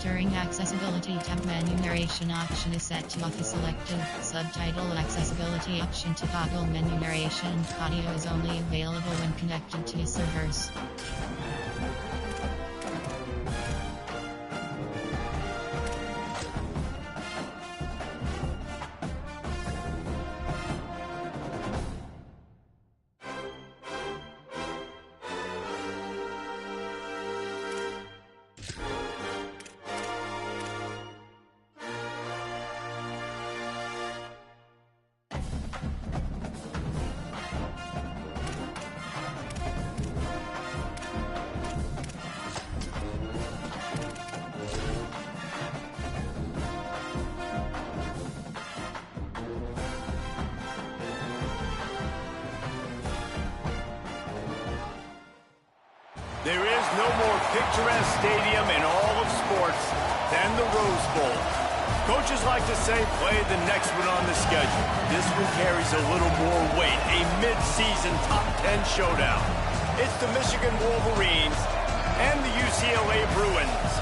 During accessibility tab, menu narration option is set to off selected. Subtitle accessibility option to toggle menu narration. Audio is only available when connected to servers. There is no more picturesque stadium in all of sports than the Rose Bowl. Coaches like to say, play the next one on the schedule. This one carries a little more weight, a mid-season top 10 showdown. It's the Michigan Wolverines and the UCLA Bruins.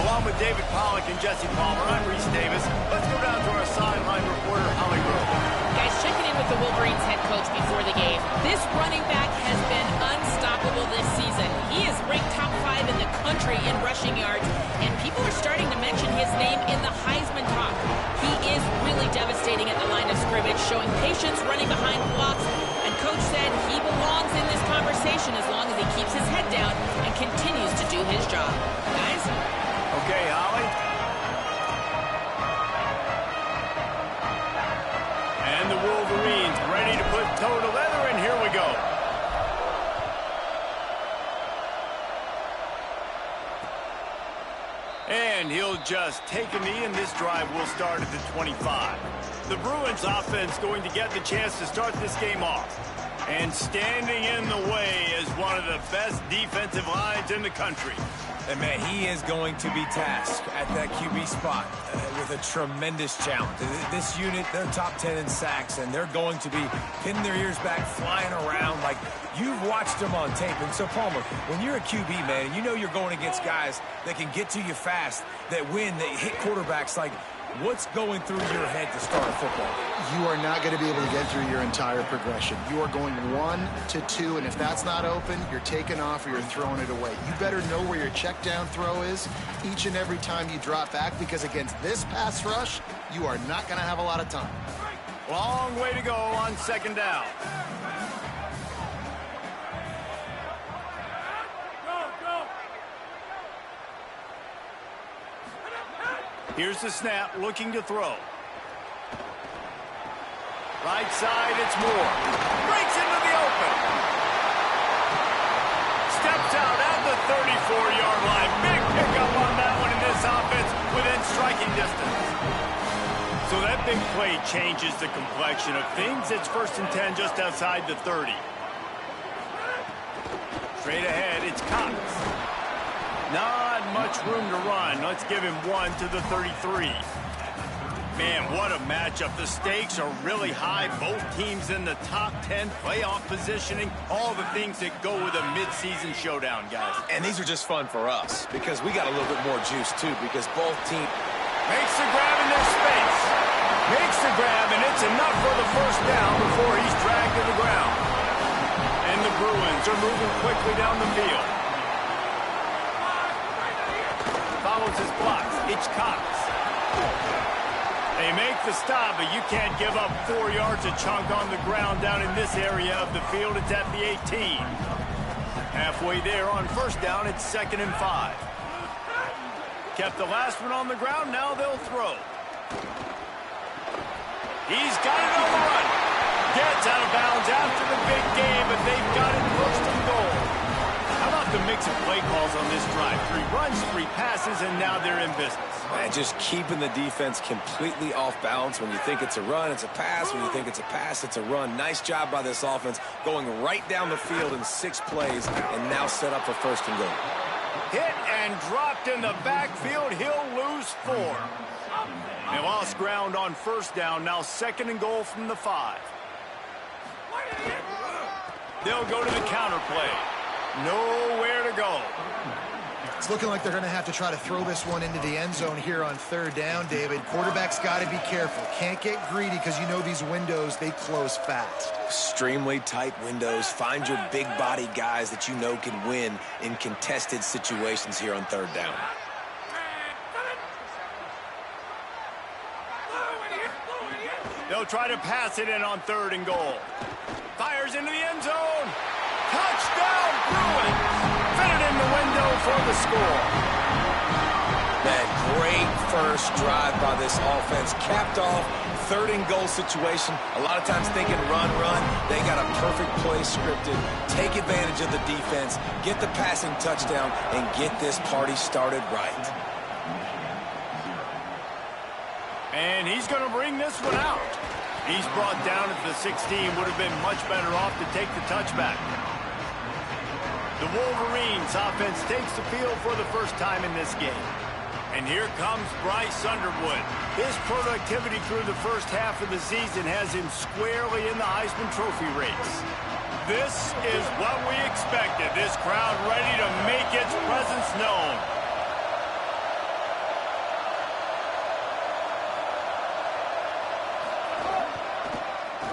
Along with David Pollack and Jesse Palmer, I'm Reese Davis. Let's go down to our sideline reporter, Holly Rowe. Guys, checking in with the Wolverines head coach before the game. This running back has been unstoppable this season. He is ranked top 5 in the country in rushing yards, and people are starting to mention his name in the Heisman talk. He is really devastating at the line of scrimmage, showing patience running behind blocks, and coach said he belongs in this conversation as long as he keeps his head down and continues to do his job. Guys? Okay, Holly. And the Wolverines ready to put toe to leather, and here we go. And he'll just take a knee, and this drive will start at the 25. The Bruins offense going to get the chance to start this game off. And standing in the way is one of the best defensive lines in the country. And, man, he is going to be tasked at that QB spot with a tremendous challenge. This unit, they're top 10 in sacks, and they're going to be pinning their ears back, flying around like you've watched them on tape. And so, Palmer, when you're a QB, man, and you know you're going against guys that can get to you fast, that win, that hit quarterbacks, like, what's going through your head to start a football game? You are not going to be able to get through your entire progression. You are going 1 to 2, and if that's not open, you're taking off or you're throwing it away. You better know where your check down throw is each and every time you drop back, because against this pass rush, you are not going to have a lot of time. Long way to go on second down. Here's the snap, looking to throw. Right side, it's Moore. Breaks into the open. Steps out at the 34-yard line. Big pickup on that one in this offense within striking distance. So that big play changes the complexion of things. It's 1st and 10 just outside the 30. Straight ahead, it's Cox. Not much room to run. Let's give him 1 to the 33. Man, what a matchup. The stakes are really high. Both teams in the top 10, playoff positioning, all the things that go with a midseason showdown, guys. And these are just fun for us because we got a little bit more juice, too, because both teams... Makes the grab in their space. Makes the grab, and it's enough for the first down before he's dragged to the ground. And the Bruins are moving quickly down the field. Follows his blocks. It's Cox. They make the stop, but you can't give up 4 yards a chunk on the ground down in this area of the field. It's at the 18. Halfway there on first down, it's 2nd and 5. Kept the last one on the ground, now they'll throw. He's got it on the run. Gets out of bounds after the big game, but they've got it 1st and goal. How about the mix of play calls on this drive? 3 runs, 3 passes, and now they're in business. Man, just keeping the defense completely off balance. When you think it's a run, it's a pass. When you think it's a pass, it's a run. Nice job by this offense going right down the field in 6 plays and now set up for 1st and goal. Hit and dropped in the backfield. He'll lose 4. They lost ground on first down. Now 2nd and goal from the 5. They'll go to the counter play. Nowhere to go. It's looking like they're going to have to try to throw this one into the end zone here on third down, David. Quarterback's got to be careful. Can't get greedy because you know these windows, they close fast. Extremely tight windows. Find your big body guys that you know can win in contested situations here on third down. They'll try to pass it in on 3rd and goal. Fires into the end zone. Touchdown, Bruins. Fit it in the window for the score. That great first drive by this offense capped off 3rd and goal situation. A lot of times thinking run. They got a perfect play scripted. Take advantage of the defense, get the passing touchdown, and get this party started right. And he's going to bring this one out. He's brought down at the 16. Would have been much better off to take the touchback. The Wolverines offense takes the field for the first time in this game. And here comes Bryce Underwood. His productivity through the first half of the season has him squarely in the Heisman Trophy race. This is what we expected. This crowd ready to make its presence known.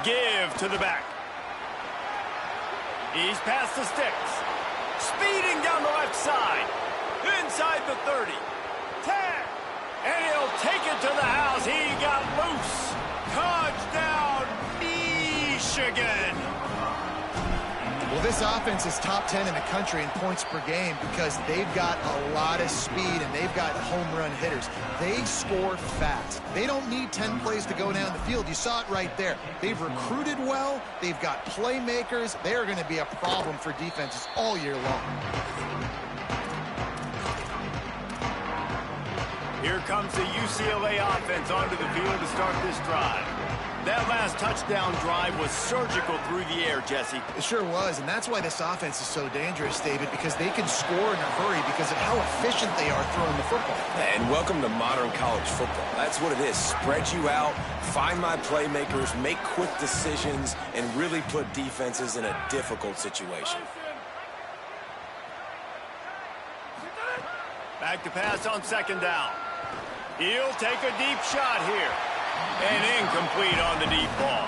Give to the back. He's past the sticks. Speeding down the left side. Inside the 30. 10. And he'll take it to the house. He got loose. Touchdown, Michigan. Well, this offense is top 10 in the country in points per game because they've got a lot of speed and they've got home run hitters. They score fast. They don't need 10 plays to go down the field. You saw it right there. They've recruited well. They've got playmakers. They are going to be a problem for defenses all year long. Here comes the UCLA offense onto the field to start this drive. That last touchdown drive was surgical through the air, Jesse. It sure was, and that's why this offense is so dangerous, David, because they can score in a hurry because of how efficient they are throwing the football. And welcome to modern college football. That's what it is. Spread you out, find my playmakers, make quick decisions, and really put defenses in a difficult situation. Back to pass on 2nd down. He'll take a deep shot here. And incomplete on the deep ball.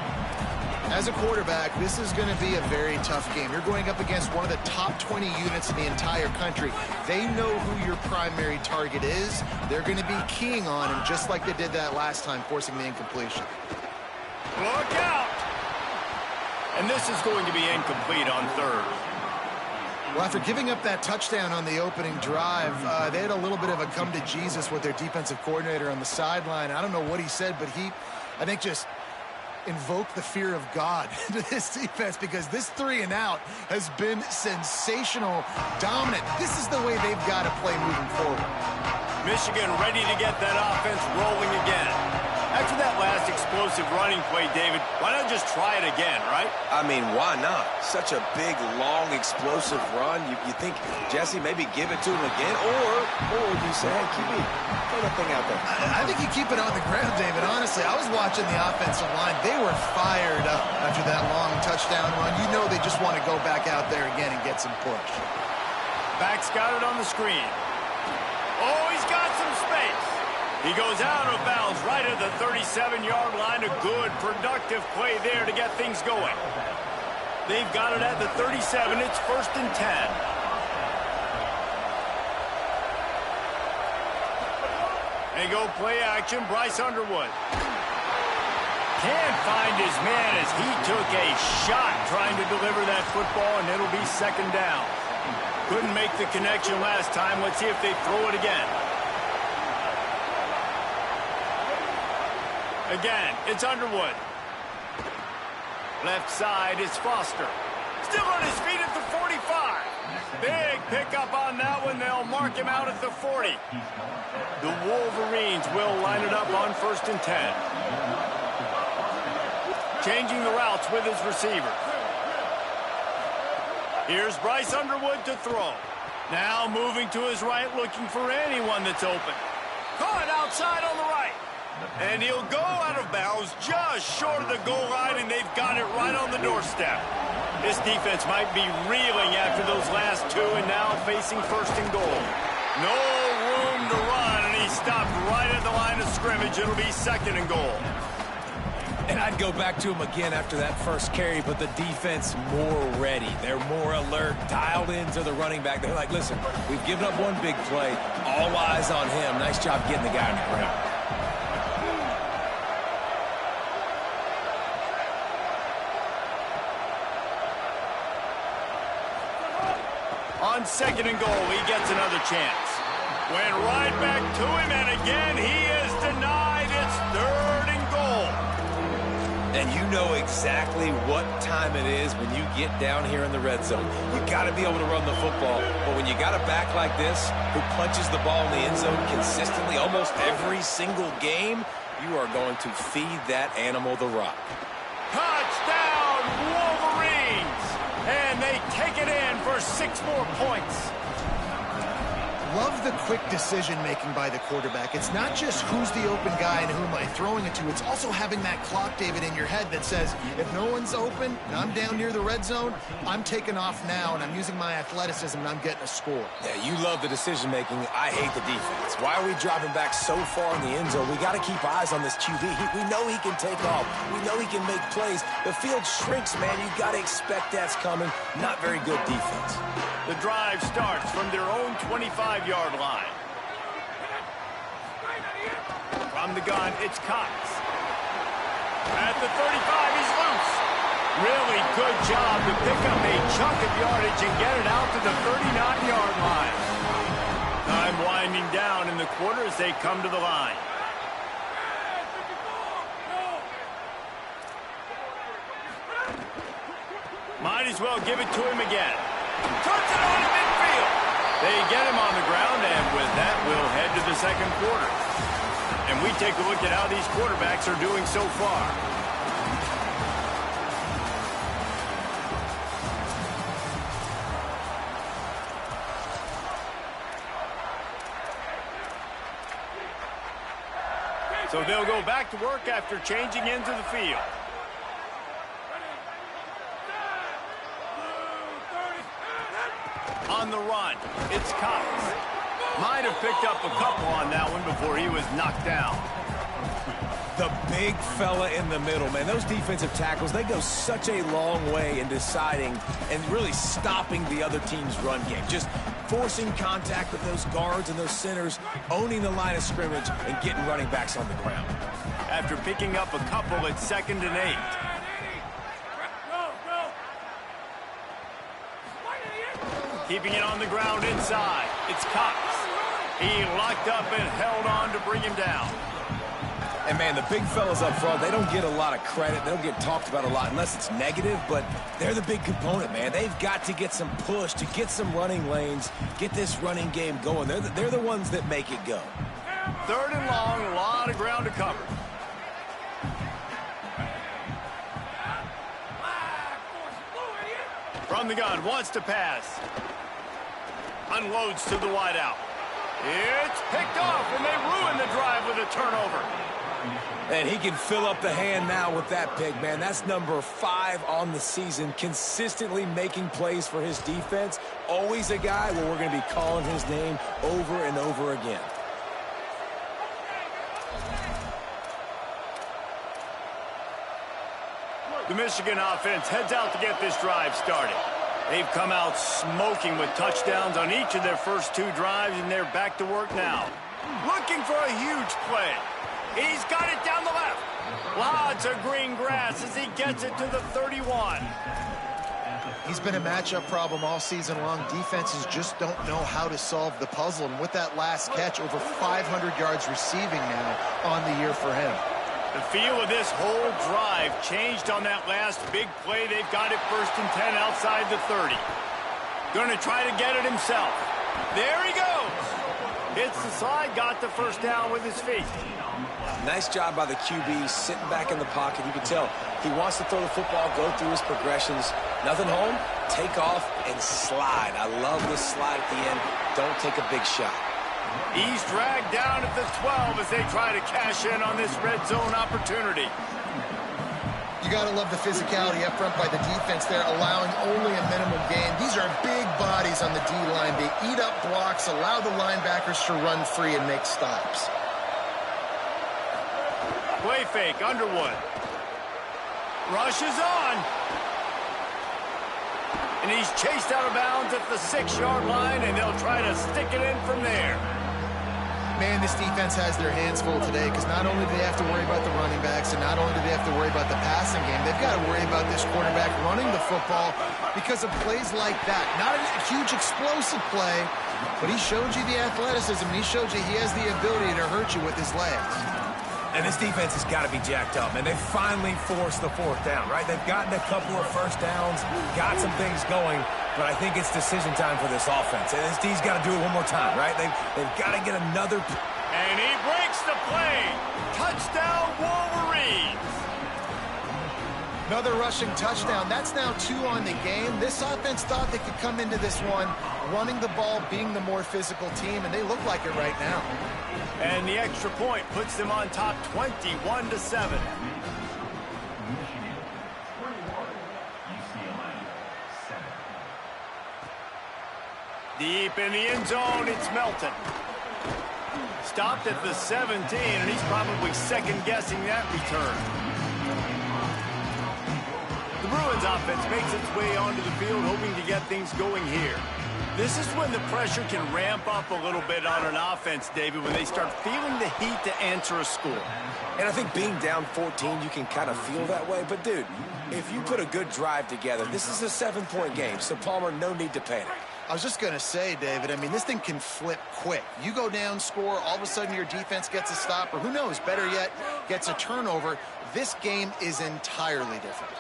As a quarterback, this is going to be a very tough game. You're going up against one of the top 20 units in the entire country. They know who your primary target is. They're going to be keying on him just like they did that last time, forcing the incompletion. Look out! And this is going to be incomplete on 3rd. Well, after giving up that touchdown on the opening drive, they had a little bit of a come to Jesus with their defensive coordinator on the sideline. I don't know what he said, but he, I think, just invoked the fear of God into this defense because this 3-and-out has been sensational, dominant. This is the way they've got to play moving forward. Michigan ready to get that offense rolling again. After that last explosive running play, David, why not just try it again, right? I mean, why not? Such a big, long, explosive run. You think, Jesse, maybe give it to him again? Or you say, hey, QB, throw that thing out there. I think you keep it on the ground, David. Honestly, I was watching the offensive line. They were fired up after that long touchdown run. You know they just want to go back out there again and get some push. Back's got it on the screen. Oh, he's got some space. He goes out of bounds right at the 37-yard line. A good, productive play there to get things going. They've got it at the 37. It's 1st and 10. They go play action. Bryce Underwood can't find his man as he took a shot trying to deliver that football, and it'll be 2nd down. Couldn't make the connection last time. Let's see if they throw it again. Again, it's Underwood. Left side is Foster. Still on his feet at the 45. Big pickup on that one. They'll mark him out at the 40. The Wolverines will line it up on 1st and 10. Changing the routes with his receiver. Here's Bryce Underwood to throw. Now moving to his right, looking for anyone that's open. Caught outside on the right. And he'll go out of bounds just short of the goal line, and they've got it right on the doorstep. This defense might be reeling after those last two, and now facing 1st and goal. No room to run, and he stopped right at the line of scrimmage. It'll be 2nd and goal. And I'd go back to him again after that first carry, but the defense more ready. They're more alert, dialed into the running back. They're like, listen, we've given up one big play. All eyes on him. Nice job getting the guy on the ground. On 2nd and goal, he gets another chance. Went right back to him, and again, he is denied. It's 3rd and goal. And you know exactly what time it is when you get down here in the red zone. You got to be able to run the football. But when you got a back like this who punches the ball in the end zone consistently almost every single game, you are going to feed that animal the rock. Touchdown, Wolverines! And they take it in for 6 more points. Love the quick decision-making by the quarterback. It's not just who's the open guy and who am I throwing it to. It's also having that clock, David, in your head that says, if no one's open and I'm down near the red zone, I'm taking off now, and I'm using my athleticism, and I'm getting a score. Yeah, you love the decision-making. I hate the defense. Why are we dropping back so far in the end zone? We got to keep eyes on this QB. We know he can take off. We know he can make plays. The field shrinks, man. You got to expect that's coming. Not very good defense. The drive starts from their own 25-yard line. From the gun, it's Cox. At the 35, he's loose. Really good job to pick up a chunk of yardage and get it out to the 39-yard line. Time winding down in the quarter as they come to the line. Might as well give it to him again. Turns it on in midfield. They get him on the ground, and with that, we'll head to the 2nd quarter. And we take a look at how these quarterbacks are doing so far. So they'll go back to work after changing into the field. On the run, it's Cox. Might have picked up a couple on that one before he was knocked down. The big fella in the middle, man. Those defensive tackles, they go such a long way in deciding and really stopping the other team's run game. Just forcing contact with those guards and those centers, owning the line of scrimmage, and getting running backs on the ground. After picking up a couple at 2nd and 8. Keeping it on the ground inside. It's Cox. He locked up and held on to bring him down. And, man, the big fellas up front, they don't get a lot of credit. They don't get talked about a lot unless it's negative, but they're the big component, man. They've got to get some push, to get some running lanes, get this running game going. They're the ones that make it go. 3rd and long, a lot of ground to cover. From the gun, wants to pass. Unloads to the wideout. It's picked off, and they ruin the drive with a turnover. And he can fill up the hand now with that pick, man. That's number 5 on the season, consistently making plays for his defense. Always a guy where we're going to be calling his name over and over again. The Michigan offense heads out to get this drive started. They've come out smoking with touchdowns on each of their first 2 drives, and they're back to work now. Looking for a huge play. He's got it down the left. Lots of green grass as he gets it to the 31. He's been a matchup problem all season long. Defenses just don't know how to solve the puzzle. And with that last catch, over 500 yards receiving now on the year for him. The feel of this whole drive changed on that last big play. They've got it 1st and 10 outside the 30. Going to try to get it himself. There he goes. Hits the slide, got the first down with his feet. Nice job by the QB, sitting back in the pocket. You can tell he wants to throw the football, go through his progressions. Nothing home, take off, and slide. I love the slide at the end. Don't take a big shot. He's dragged down at the 12 as they try to cash in on this red zone opportunity. You got to love the physicality up front by the defense there, allowing only a minimum gain. These are big bodies on the D-line. They eat up blocks, allow the linebackers to run free and make stops. Play fake, Underwood. Rushes on. And he's chased out of bounds at the 6-yard line, and they'll try to stick it in from there. Man, this defense has their hands full today because not only do they have to worry about the running backs and not only do they have to worry about the passing game, they've got to worry about this quarterback running the football because of plays like that. Not a huge explosive play, but he showed you the athleticism. He showed you he has the ability to hurt you with his legs. And this defense has got to be jacked up, and they finally forced the 4th down, right? They've gotten a couple of first downs, got some things going, but I think it's decision time for this offense. And this D's got to do it one more time, right? They've got to get another. And he breaks the play. Touchdown, Wolverines. Another rushing touchdown. That's now 2 on the game. This offense thought they could come into this one running the ball, being the more physical team, and they look like it right now. And the extra point puts them on top 21-7. Deep in the end zone, it's Melton. Stopped at the 17, and he's probably second-guessing that return. The Bruins offense makes its way onto the field, hoping to get things going here. This is when the pressure can ramp up a little bit on an offense, David, when they start feeling the heat to answer a score. And I think being down 14, you can kind of feel that way. But, dude, if you put a good drive together, this is a 7-point game, so, Palmer, no need to panic. I was just going to say, David, I mean, this thing can flip quick. You go down, score, all of a sudden your defense gets a stop, or who knows, better yet, gets a turnover. This game is entirely different.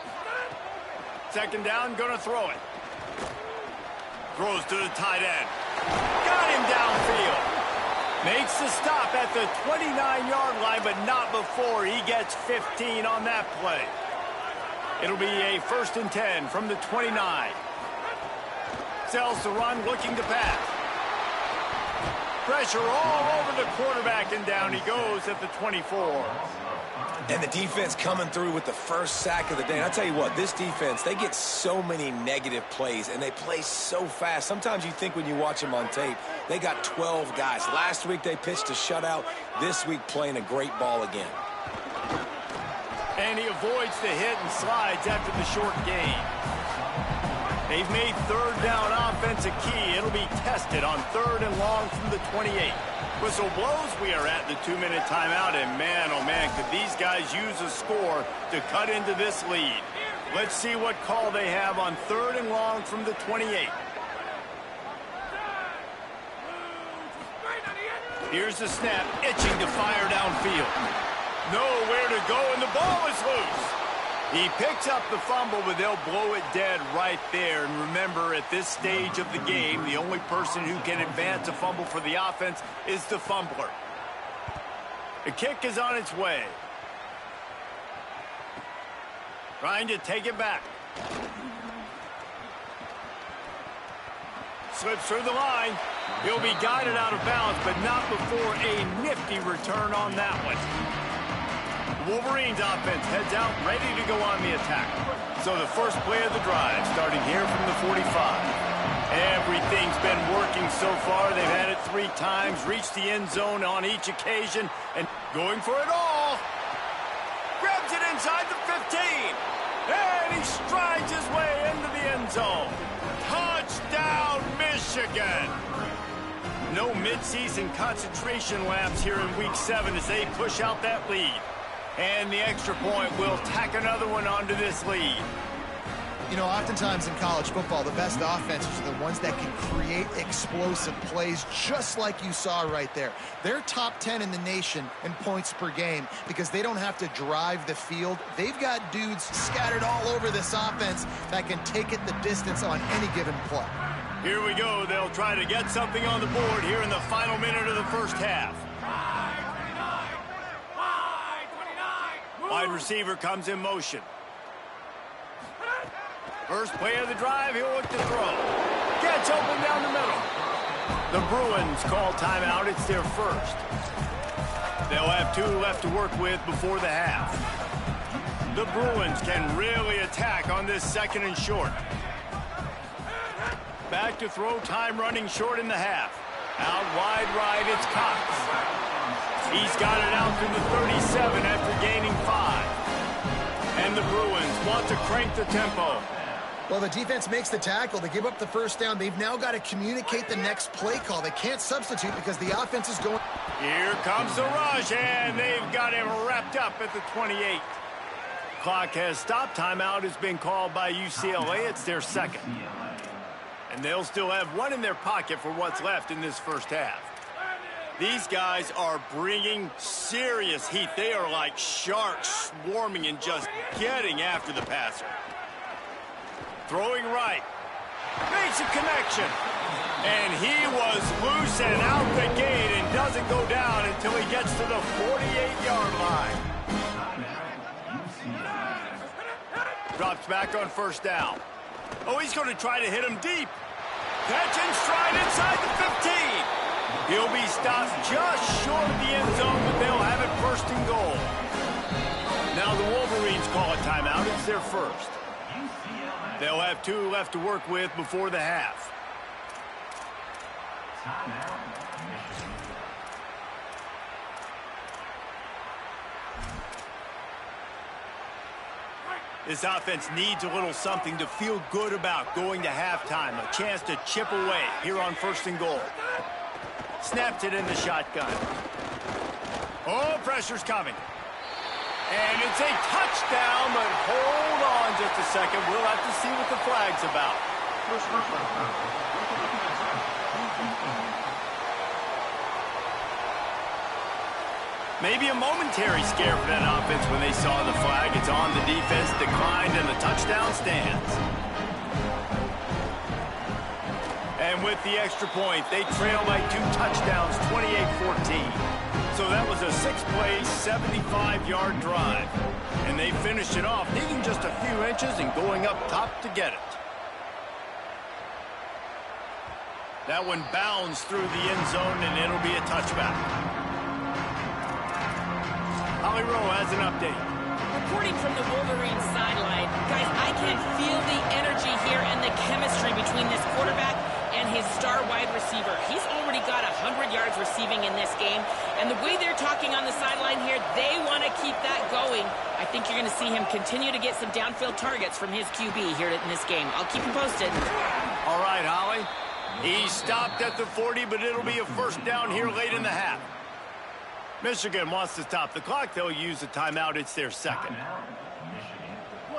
Second down, going to throw it. Throws to the tight end. Got him downfield. Makes the stop at the 29-yard line, but not before he gets 15 on that play. It'll be a 1st and 10 from the 29. Sells the run, looking to pass. Pressure all over the quarterback, and down he goes at the 24. And the defense coming through with the first sack of the day. And I'll tell you what, this defense, they get so many negative plays, and they play so fast. Sometimes you think when you watch them on tape, they got 12 guys. Last week they pitched a shutout. This week playing a great ball again. And he avoids the hit and slides after the short gain. They've made 3rd down offense a key. It'll be tested on 3rd and long from the 28. Whistle blows. We are at the 2-minute timeout, and man, oh man, could these guys use a score to cut into this lead. Let's see what call they have on 3rd and long from the 28. Here's the snap, itching to fire downfield. Nowhere to go, and the ball is loose. He picks up the fumble, but they'll blow it dead right there. And remember, at this stage of the game, the only person who can advance a fumble for the offense is the fumbler. The kick is on its way. Trying to take it back. Slips through the line. He'll be guided out of bounds, but not before a nifty return on that one. Wolverines offense heads out, ready to go on the attack. So the first play of the drive, starting here from the 45. Everything's been working so far. They've had it 3 times, reached the end zone on each occasion, and going for it all. Grabs it inside the 15. And he strides his way into the end zone. Touchdown, Michigan. No midseason concentration laps here in Week 7 as they push out that lead. And the extra point will tack another one onto this lead. You know, oftentimes in college football, the best offenses are the ones that can create explosive plays, just like you saw right there. They're top 10 in the nation in points per game because they don't have to drive the field. They've got dudes scattered all over this offense that can take it the distance on any given play. Here we go. They'll try to get something on the board here in the final minute of the first half. Wide receiver comes in motion. First play of the drive, he'll look to throw. Gets open down the middle. The Bruins call timeout. It's their first. They'll have 2 left to work with before the half. The Bruins can really attack on this 2nd and short. Back to throw, time running short in the half. Out wide right, it's Cox. He's got it out to the 37 after gaining 5. And the Bruins want to crank the tempo. Well, the defense makes the tackle. They give up the first down. They've now got to communicate the next play call. They can't substitute because the offense is going. Here comes the rush, and they've got him wrapped up at the 28. Clock has stopped. Timeout has been called by UCLA. It's their 2nd. And they'll still have 1 in their pocket for what's left in this first half. These guys are bringing serious heat. They are like sharks swarming and just getting after the passer. Throwing right. Makes a connection. And he was loose and out the gate and doesn't go down until he gets to the 48-yard line. Drops back on first down. Oh, he's going to try to hit him deep. Catch and stride inside the 15. He'll be stopped just short of the end zone, but they'll have it 1st and goal. Now the Wolverines call a timeout. It's their first. They'll have 2 left to work with before the half. This offense needs a little something to feel good about going to halftime. A chance to chip away here on 1st and goal. Snaps it in the shotgun. Oh, pressure's coming. And it's a touchdown, but hold on just a second. We'll have to see what the flag's about. Maybe a momentary scare for that offense when they saw the flag. It's on, the defense declined, and the touchdown stands. And with the extra point, they trail by 2 touchdowns, 28-14. So that was a 6-play, 75-yard drive. And they finished it off, needing just a few inches and going up top to get it. That one bounds through the end zone, and it'll be a touchback. Holly Rowe has an update. Reporting from the Wolverines sideline, guys, I can feel the energy here and the chemistry between this quarterback and his star wide receiver. He's already got 100 yards receiving in this game, and the way they're talking on the sideline here, they want to keep that going. I think you're going to see him continue to get some downfield targets from his QB here in this game. I'll keep you posted. All right, Holly. He stopped at the 40, but it'll be a 1st down here late in the half. Michigan wants to stop the clock. They'll use the timeout. It's their 2nd.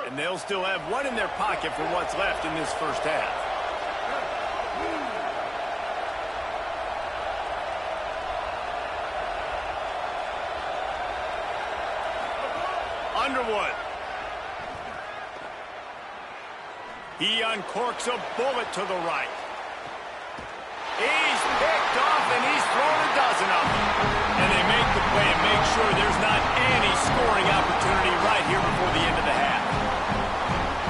And they'll still have 1 in their pocket for what's left in this first half. Underwood. He uncorks a bullet to the right. He's picked off, and he's thrown a dozen of them. And they make the play and make sure there's not any scoring opportunity right here before the end of the half.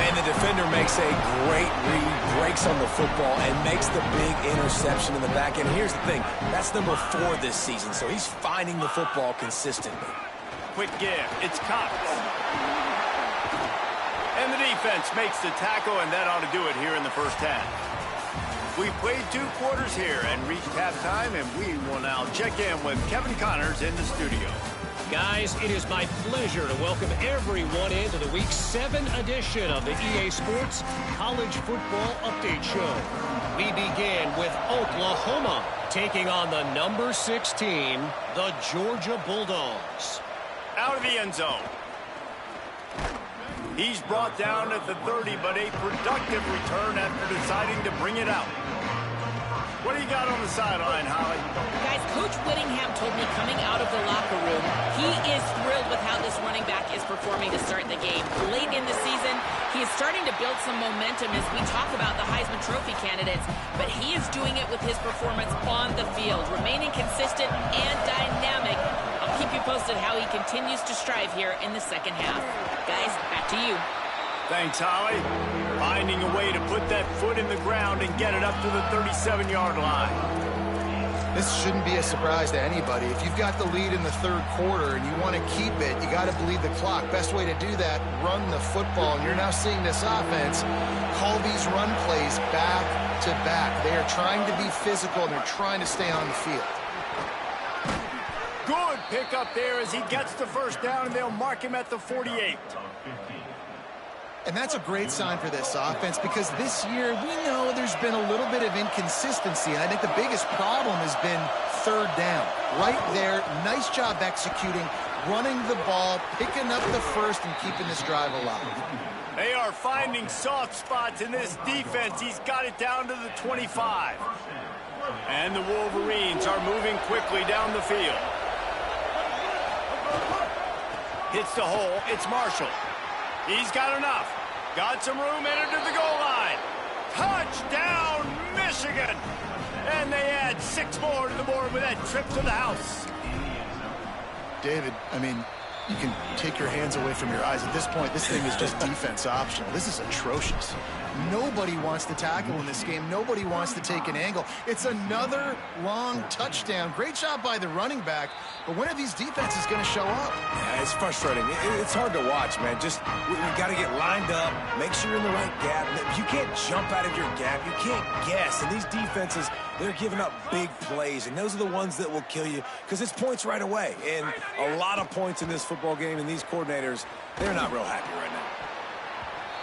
And the defender makes a great read, breaks on the football, and makes the big interception in the back end. Here's the thing, that's number 4 this season, so he's finding the football consistently. Quick give, it's Cox. And the defense makes the tackle, and that ought to do it here in the first half. We played 2 quarters here and reached halftime, and we will now check in with Kevin Connors in the studio. Guys, it is my pleasure to welcome everyone into the Week 7 edition of the EA Sports College Football Update Show. We begin with Oklahoma taking on the number 16, the Georgia Bulldogs. Out of the end zone. He's brought down at the 30, but a productive return after deciding to bring it out. What do you got on the sideline, Holly? Guys, Coach Whittingham told me coming out of the locker room, he is thrilled with how this running back is performing to start the game. Late in the season, he is starting to build some momentum as we talk about the Heisman Trophy candidates, but he is doing it with his performance on the field, remaining consistent and dynamic. I'll keep you posted how he continues to strive here in the second half. Guys, back to you. Thanks, Holly. Finding a way to put that foot in the ground and get it up to the 37-yard line. This shouldn't be a surprise to anybody. If you've got the lead in the third quarter and you want to keep it, you got to bleed the clock. Best way to do that, run the football. And you're now seeing this offense call these run plays back to back. They are trying to be physical, and they're trying to stay on the field. Good pickup there as he gets the first down, and they'll mark him at the 48. And that's a great sign for this offense, because this year we know there's been a little bit of inconsistency. And I think the biggest problem has been third down. Right there, nice job executing, running the ball, picking up the first, and keeping this drive alive. They are finding soft spots in this defense. He's got it down to the 25. And the Wolverines are moving quickly down the field. Hits the hole. It's Marshall. He's got enough. Got some room, entered to the goal line. Touchdown, Michigan! And they add 6 more to the board with that trip to the house. David, I mean, you can take your hands away from your eyes. At this point, this thing is just defense optional. This is atrocious. Nobody wants to tackle in this game. Nobody wants to take an angle. It's another long touchdown. Great job by the running back. But when are these defenses going to show up? Yeah, it's frustrating. It's hard to watch, man. Just, we got to get lined up, make sure you're in the right gap. You can't jump out of your gap. You can't guess. And these defenses, they're giving up big plays. And those are the ones that will kill you, because it's points right away. And a lot of points in this football game, and these coordinators, they're not real happy right now.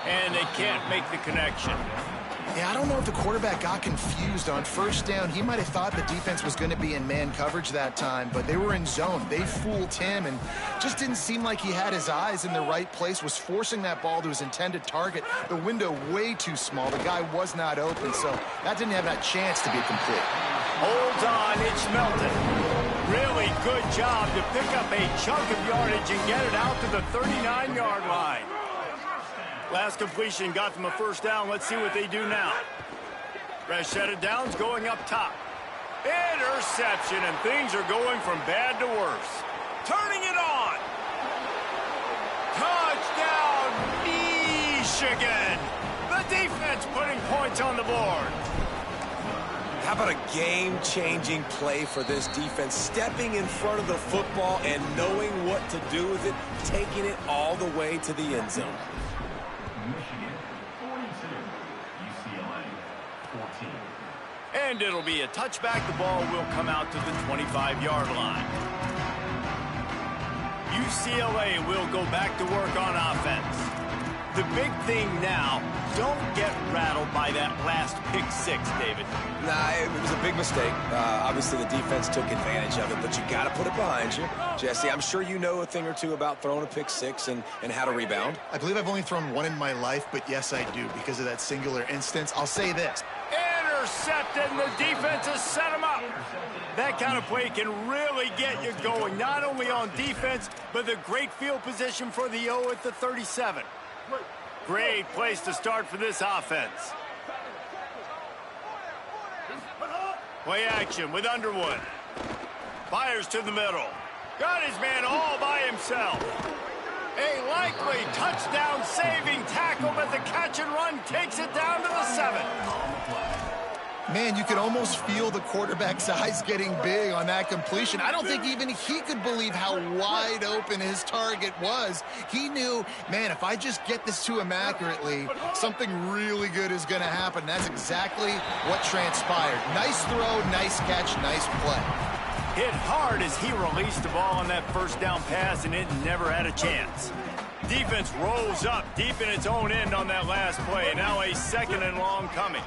And they can't make the connection. Yeah, I don't know if the quarterback got confused on first down. He might have thought the defense was going to be in man coverage that time, but they were in zone. They fooled him, and just didn't seem like he had his eyes in the right place, was forcing that ball to his intended target. The window way too small. The guy was not open, so that didn't have that chance to be complete. Holds on, it's Melton. Really good job to pick up a chunk of yardage and get it out to the 39-yard line. Last completion got them a first down. Let's see what they do now. Fresh set of downs going up top. Interception, and things are going from bad to worse. Turning it on. Touchdown, Michigan. The defense putting points on the board. How about a game-changing play for this defense? Stepping in front of the football and knowing what to do with it, taking it all the way to the end zone. Michigan 42, UCLA 14. And it'll be a touchback. The ball will come out to the 25-yard line. UCLA will go back to work on offense. The big thing now, don't get rattled by that last pick six, David. Nah, it was a big mistake. Obviously, the defense took advantage of it, but you got to put it behind you. Jesse, I'm sure you know a thing or two about throwing a pick six and how to rebound. I believe I've only thrown one in my life, but yes, I do, because of that singular instance. I'll say this. Intercepted, and the defense has set him up. That kind of play can really get you going, not only on defense, but the great field position for the O at the 37. Great place to start for this offense. Play action with Underwood. Fires to the middle. Got his man all by himself. A likely touchdown-saving tackle, but the catch and run takes it down to the 7. Man, you could almost feel the quarterback's eyes getting big on that completion. I don't think even he could believe how wide open his target was. He knew, man, if I just get this to him accurately, something really good is going to happen. That's exactly what transpired. Nice throw, nice catch, nice play. Hit hard as he released the ball on that first down pass, and it never had a chance. Defense rolls up deep in its own end on that last play. Now a 2nd and long coming.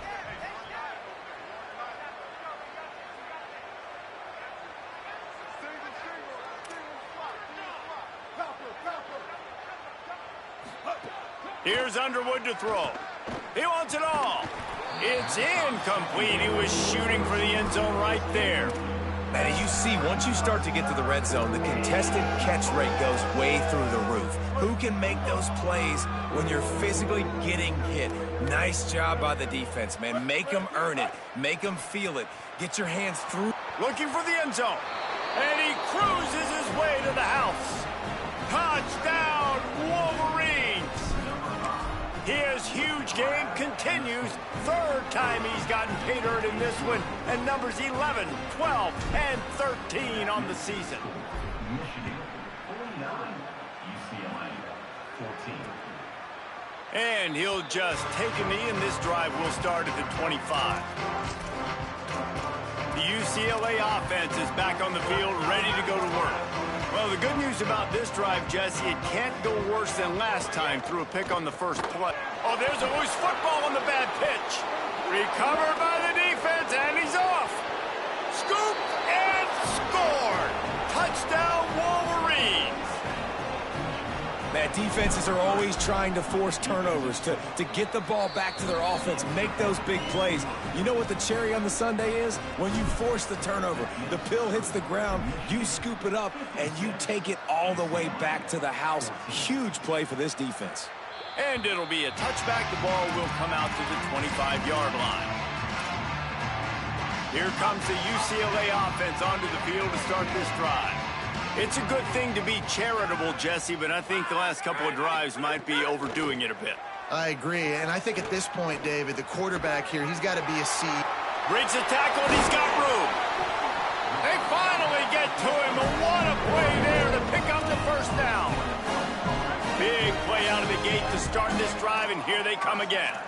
Here's Underwood to throw. He wants it all. It's incomplete. He was shooting for the end zone right there. Man, you see, once you start to get to the red zone, the contested catch rate goes way through the roof. Who can make those plays when you're physically getting hit? Nice job by the defense, man. Make them earn it. Make them feel it. Get your hands through. Looking for the end zone. And he cruises his way to the house. Touchdown, Wolverines. He has huge game continues. Third time he's gotten pay dirt in this one. And numbers 11, 12, and 13 on the season. Michigan, 49. UCLA, 14. And he'll just take a knee, and this drive will start at the 25. The UCLA offense is back on the field, ready to go to work. Well, the good news about this drive, Jesse, it can't go worse than last time through a pick on the first play. Oh, there's a loose football on the bad pitch. Recovered by the defense, and he's off. Scooped and scored. Touchdown, Wolverines. Man, defenses are always trying to force turnovers to get the ball back to their offense, make those big plays. You know what the cherry on the sundae is? When you force the turnover, the pill hits the ground, you scoop it up, and you take it all the way back to the house. Huge play for this defense. And it'll be a touchback. The ball will come out to the 25-yard line. Here comes the UCLA offense onto the field to start this drive. It's a good thing to be charitable, Jesse, but I think the last couple of drives might be overdoing it a bit. I agree, and I think at this point, David, the quarterback here, he's got to be a C. Breaks the tackle, and he's got room. They finally get to him, and what a play there to pick up the first down. Big play out of the gate to start this drive, and here they come again.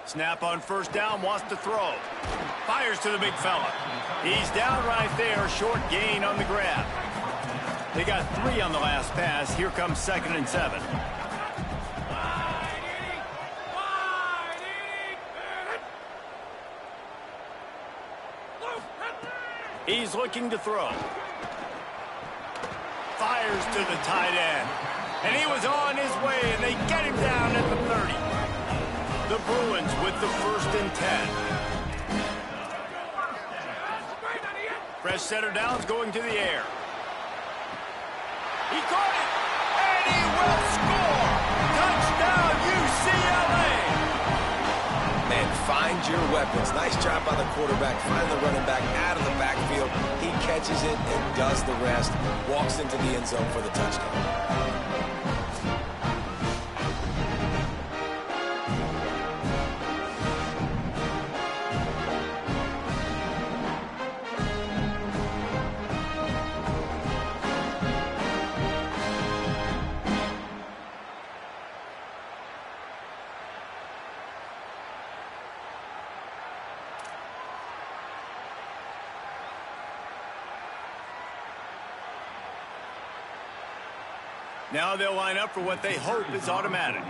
Snap on first down, wants to throw. Fires to the big fella. He's down right there, short gain on the grab. They got 3 on the last pass. Here comes 2nd and 7. He's looking to throw. Fires to the tight end. And he was on his way, and they get him down at the 30. The Bruins with the 1st and 10. Fresh setter downs going to the air. He caught it, and he will score! Touchdown, UCLA! Man, find your weapons. Nice job by the quarterback. Find the running back out of the backfield. He catches it and does the rest. Walks into the end zone for the touchdown. Now they'll line up for what they hope is automatic.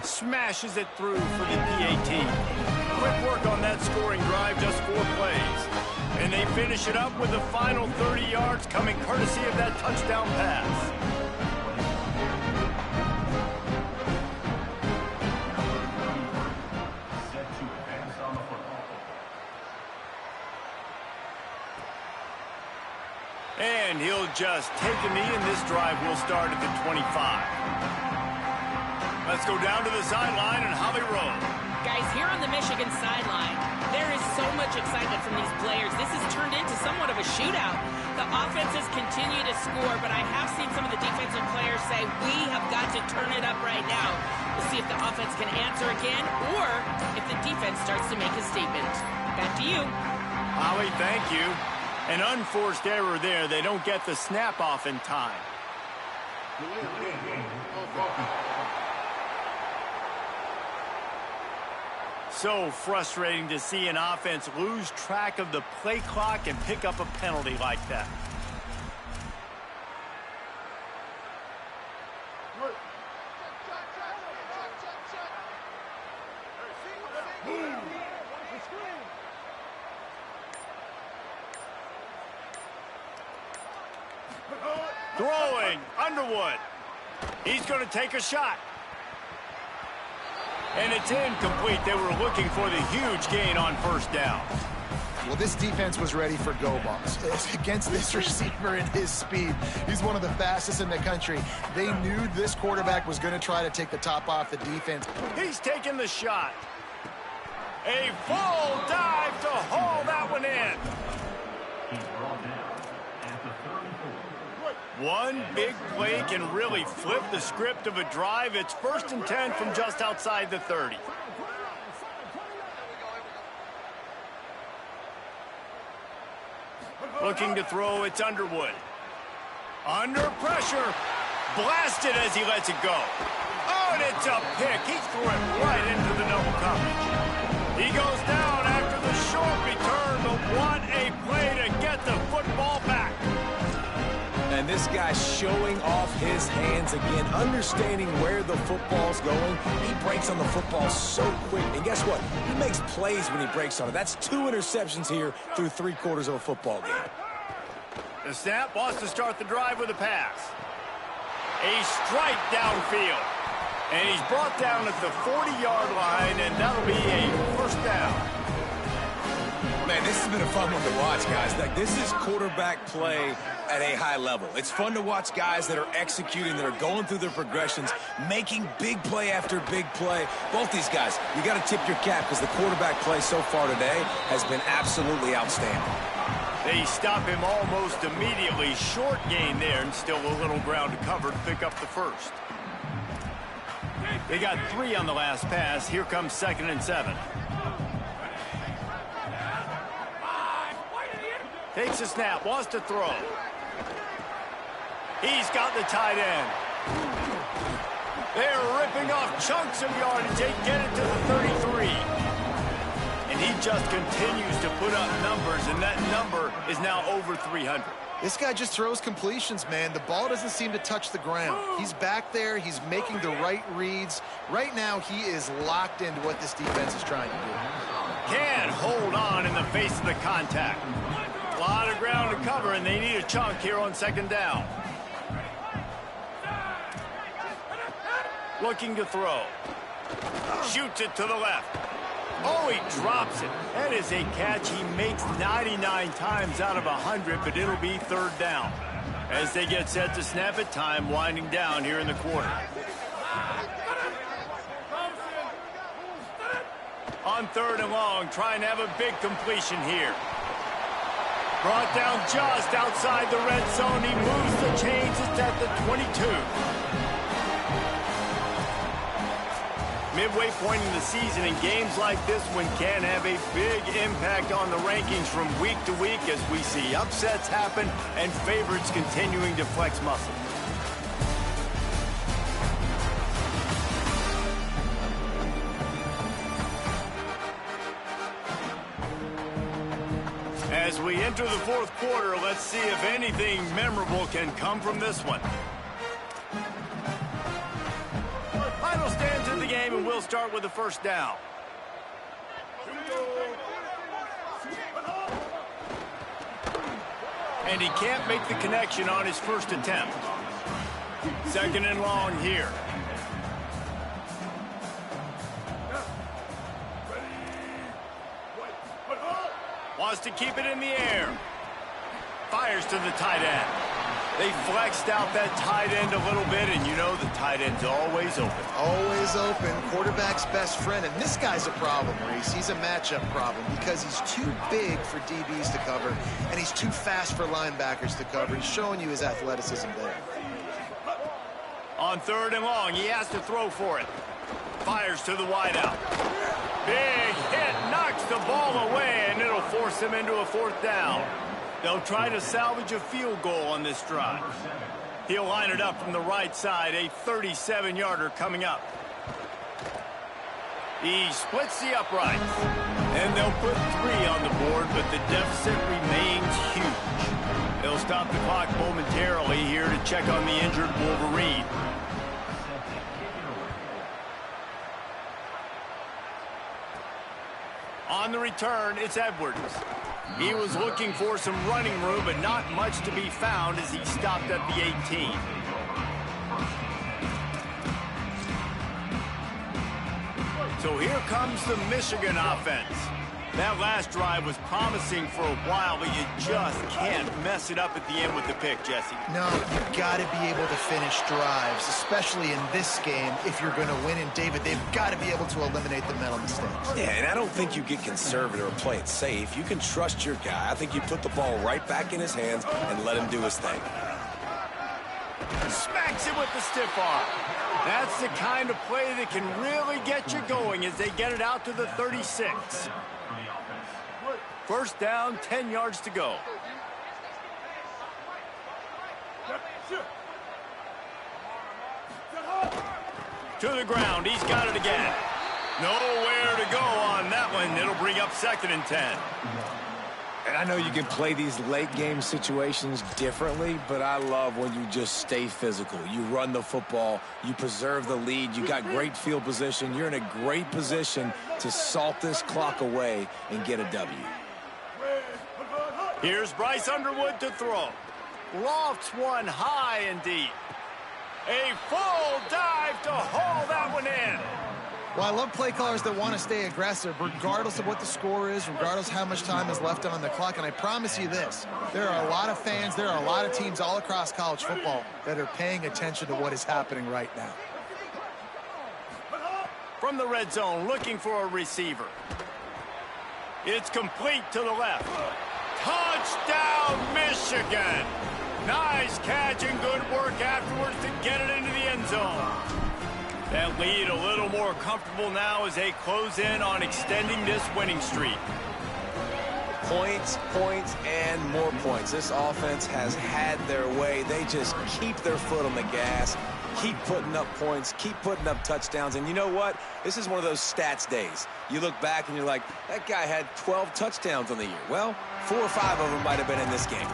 Smashes it through for the PAT. Quick work on that scoring drive, just 4 plays. And they finish it up with the final 30 yards coming courtesy of that touchdown pass. And he'll just take a knee, and this drive will start at the 25. Let's go down to the sideline and Holly Rowe. Guys, here on the Michigan sideline, there is so much excitement from these players. This has turned into somewhat of a shootout. The offenses continue to score, but I have seen some of the defensive players say, we have got to turn it up right now. We'll see if the offense can answer again, or if the defense starts to make a statement. Back to you. Holly, thank you. An unforced error there. They don't get the snap off in time. So frustrating to see an offense lose track of the play clock and pick up a penalty like that. Throwing, Underwood. He's going to take a shot. And it's incomplete. They were looking for the huge gain on first down. Well, this defense was ready for go balls. Against this receiver and his speed, he's one of the fastest in the country. They knew this quarterback was going to try to take the top off the defense. He's taking the shot. A full dive to haul that one in. One big play can really flip the script of a drive. It's 1st and 10 from just outside the 30. Looking to throw, it's Underwood. Under pressure. Blasted as he lets it go. Oh, and it's a pick. He threw it right into the double coverage. He goes down after the short return, but what a play to get the football back. And this guy's showing off his hands again, understanding where the football's going. He breaks on the football so quick. And guess what? He makes plays when he breaks on it. That's 2 interceptions here through 3/4 of a football game. The snap wants to start the drive with a pass. A strike downfield. And he's brought down at the 40-yard line, and that'll be a 1st down. Man, this has been a fun one to watch, guys. Like, this is quarterback play at a high level. It's fun to watch guys that are executing, that are going through their progressions, making big play after big play. Both these guys, you got to tip your cap because the quarterback play so far today has been absolutely outstanding. They stop him almost immediately. Short gain there, and still a little ground to cover to pick up the 1st. They got 3 on the last pass. Here comes 2nd and 7. Takes a snap, wants to throw. He's got the tight end. They're ripping off chunks of yardage. They get it to the 33. And he just continues to put up numbers, and that number is now over 300. This guy just throws completions, man. The ball doesn't seem to touch the ground. He's back there. He's making the right reads. Right now, he is locked into what this defense is trying to do. Can't hold on in the face of the contact. A lot of ground to cover, and they need a chunk here on 2nd down. Looking to throw. Shoots it to the left. Oh, he drops it. That is a catch he makes 99 times out of 100, but it'll be 3rd down. As they get set to snap it, time winding down here in the quarter. On 3rd and long, trying to have a big completion here. Brought down just outside the red zone. He moves the chains. It's at the 22. Midway point in the season, and games like this one can have a big impact on the rankings from week to week as we see upsets happen and favorites continuing to flex muscle. As we enter the 4th quarter, let's see if anything memorable can come from this one. Final stands in the game, and we'll start with the 1st down. And he can't make the connection on his 1st attempt. 2nd and long here. Wants to keep it in the air. Fires to the tight end. They flexed out that tight end a little bit, and you know the tight end's always open. Always open. Quarterback's best friend. And this guy's a problem, Reese. He's a matchup problem because he's too big for DBs to cover, and he's too fast for linebackers to cover. He's showing you his athleticism there. On 3rd and long, he has to throw for it. Fires to the wideout. Big hit, knocks the ball away, and it'll force him into a 4th down. They'll try to salvage a field goal on this drive. He'll line it up from the right side, a 37-yarder coming up. He splits the uprights, and they'll put 3 on the board, but the deficit remains huge. They'll stop the clock momentarily here to check on the injured Wolverine. On the return, it's Edwards. He was looking for some running room, but not much to be found as he stopped at the 18. So here comes the Michigan offense. That last drive was promising for a while, but you just can't mess it up at the end with the pick, Jesse. No, you've got to be able to finish drives, especially in this game. If you're going to win, and David, they've got to be able to eliminate the mental mistakes. Yeah, and I don't think you get conservative or play it safe. You can trust your guy. I think you put the ball right back in his hands and let him do his thing. Smacks it with the stiff arm. That's the kind of play that can really get you going as they get it out to the 36. First down, 10 yards to go. To the ground. He's got it again. Nowhere to go on that one. It'll bring up 2nd and 10. And I know you can play these late game situations differently, but I love when you just stay physical. You run the football, you preserve the lead, you got great field position. You're in a great position to salt this clock away and get a W. Here's Bryce Underwood to throw. Lofts one high and deep. A full dive to haul that one in. Well, I love play callers that want to stay aggressive, regardless of what the score is, regardless how much time is left on the clock. And I promise you this, there are a lot of fans, there are a lot of teams all across college football that are paying attention to what is happening right now. From the red zone, looking for a receiver. It's complete to the left. Touchdown, Michigan! Nice catch and good work afterwards to get it into the end zone. That lead a little more comfortable now as they close in on extending this winning streak. Points, points, and more points. This offense has had their way. They just keep their foot on the gas, keep putting up points, keep putting up touchdowns. And you know what? This is one of those stats days. You look back and you're like, that guy had 12 touchdowns on the year. Well, 4 or 5 of them might have been in this game.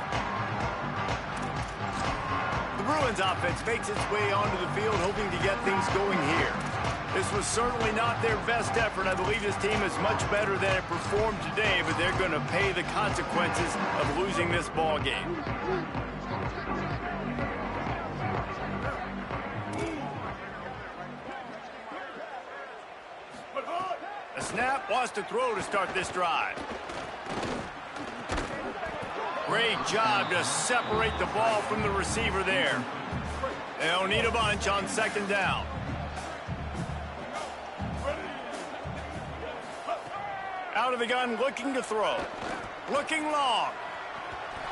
Bruins offense makes its way onto the field, hoping to get things going here. This was certainly not their best effort. I believe this team is much better than it performed today, but they're going to pay the consequences of losing this ball game. A snap, wants to throw to start this drive. Great job to separate the ball from the receiver there. They'll need a bunch on 2nd down. Out of the gun, looking to throw. Looking long.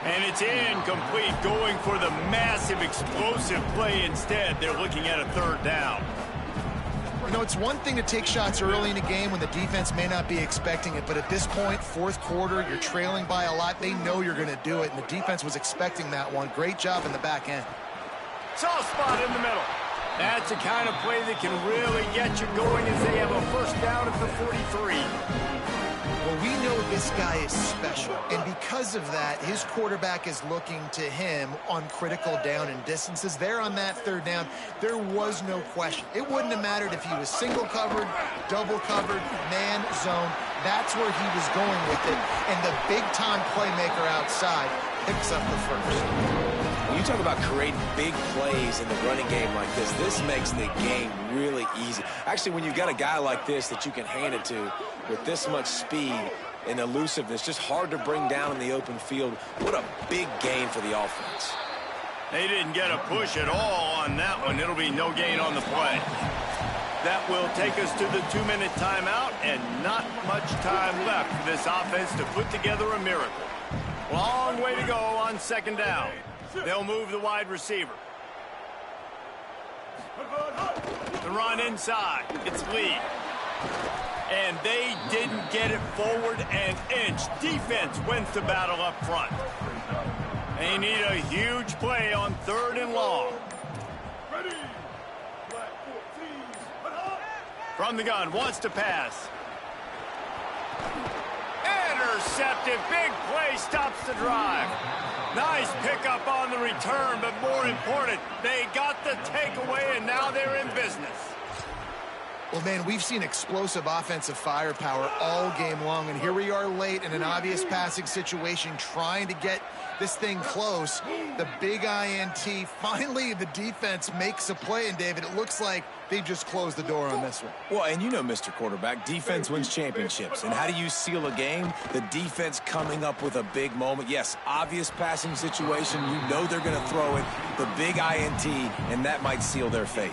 And it's incomplete, going for the massive explosive play instead. They're looking at a 3rd down. You know, it's one thing to take shots early in a game when the defense may not be expecting it, but at this point, 4th quarter, you're trailing by a lot. They know you're going to do it, and the defense was expecting that one. Great job in the back end. Soft spot in the middle. That's the kind of play that can really get you going as they have a 1st down at the 43. Well, we know this guy is special, and because of that, his quarterback is looking to him on critical down and distances. There on that 3rd down, there was no question. It wouldn't have mattered if he was single covered, double covered, man, zone. That's where he was going with it, and the big-time playmaker outside picks up the 1st. When you talk about creating big plays in the running game like this makes the game really easy. Actually, when you've got a guy like this that you can hand it to with this much speed and elusiveness, just hard to bring down in the open field. What a big gain for the offense. They didn't get a push at all on that one. It'll be no gain on the play. That will take us to the 2-minute timeout, and not much time left for this offense to put together a miracle. Long way to go on 2nd down. They'll move the wide receiver. The run inside. It's Lee. And they didn't get it forward an inch. Defense wins the battle up front. They need a huge play on 3rd and long. From the gun, wants to pass. Intercepted. Big play, stops the drive. Nice pickup on the return, but more important, they got the takeaway, and now they're in business. Well, man, we've seen explosive offensive firepower all game long, and here we are late in an obvious passing situation trying to get this thing close. The big INT. Finally, the defense makes a play, and David, it looks like they just closed the door on this one. Well, and you know, Mr. Quarterback, defense wins championships. And how do you seal a game? The defense coming up with a big moment. Yes, obvious passing situation. You know they're going to throw it. The big INT, and that might seal their fate.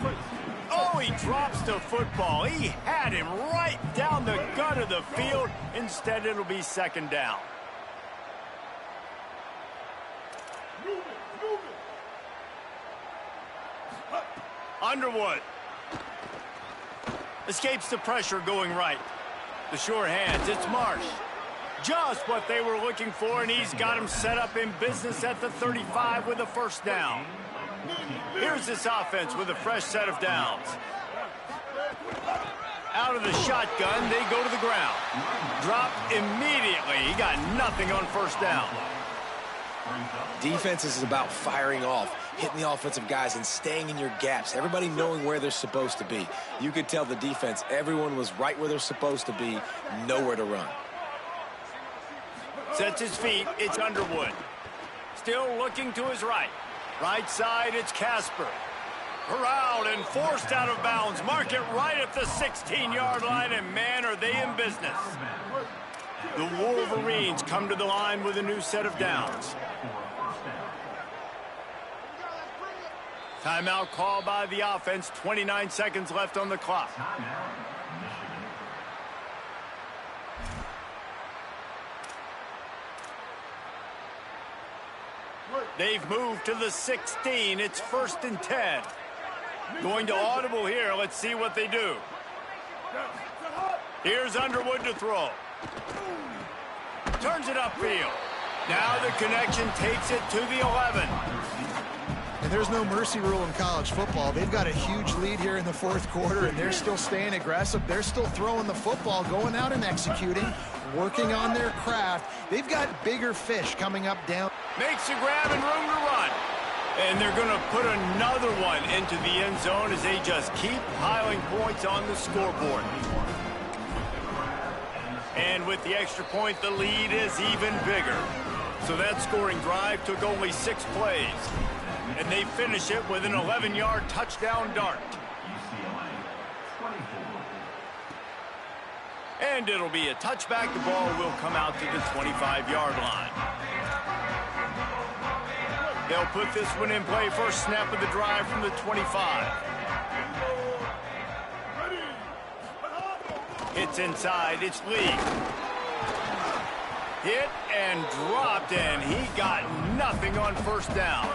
Oh, he drops the football. He had him right down the gut of the field. Instead, it'll be 2nd down. Underwood. Escapes the pressure going right. The sure hands, it's Marsh. Just what they were looking for, and he's got him set up in business at the 35 with a first down. Here's this offense with a fresh set of downs. Out of the shotgun, they go to the ground. Dropped immediately. He got nothing on first down. Defense is about firing off, hitting the offensive guys and staying in your gaps. Everybody knowing where they're supposed to be. You could tell the defense, everyone was right where they're supposed to be, nowhere to run. Sets his feet, it's Underwood. Still looking to his right. Right side, it's Casper. Corralled and forced out of bounds. Mark it right at the 16-yard line, and man, are they in business. The Wolverines come to the line with a new set of downs. Timeout called by the offense. 29 seconds left on the clock. They've moved to the 16. It's 1st and 10. Going to audible here. Let's see what they do. Here's Underwood to throw. Turns it upfield. Now the connection takes it to the 11. And there's no mercy rule in college football. They've got a huge lead here in the 4th quarter, and they're still staying aggressive. They're still throwing the football, going out and executing, working on their craft. They've got bigger fish coming up down. Makes a grab and room to run. And they're going to put another one into the end zone as they just keep piling points on the scoreboard. And with the extra point, the lead is even bigger. So that scoring drive took only 6 plays. And they finish it with an 11-yard touchdown dart. UCLA 24. And it'll be a touchback. The ball will come out to the 25-yard line. They'll put this one in play. First snap of the drive from the 25. It's inside. It's Lee. Hit and dropped, and he got nothing on first down.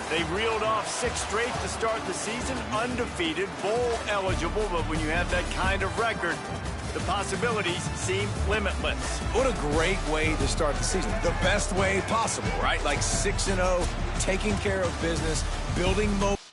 They reeled off 6 straight to start the season, undefeated, bowl eligible, but when you have that kind of record, the possibilities seem limitless. What a great way to start the season. The best way possible, right? Like 6-0, taking care of business, building momentum.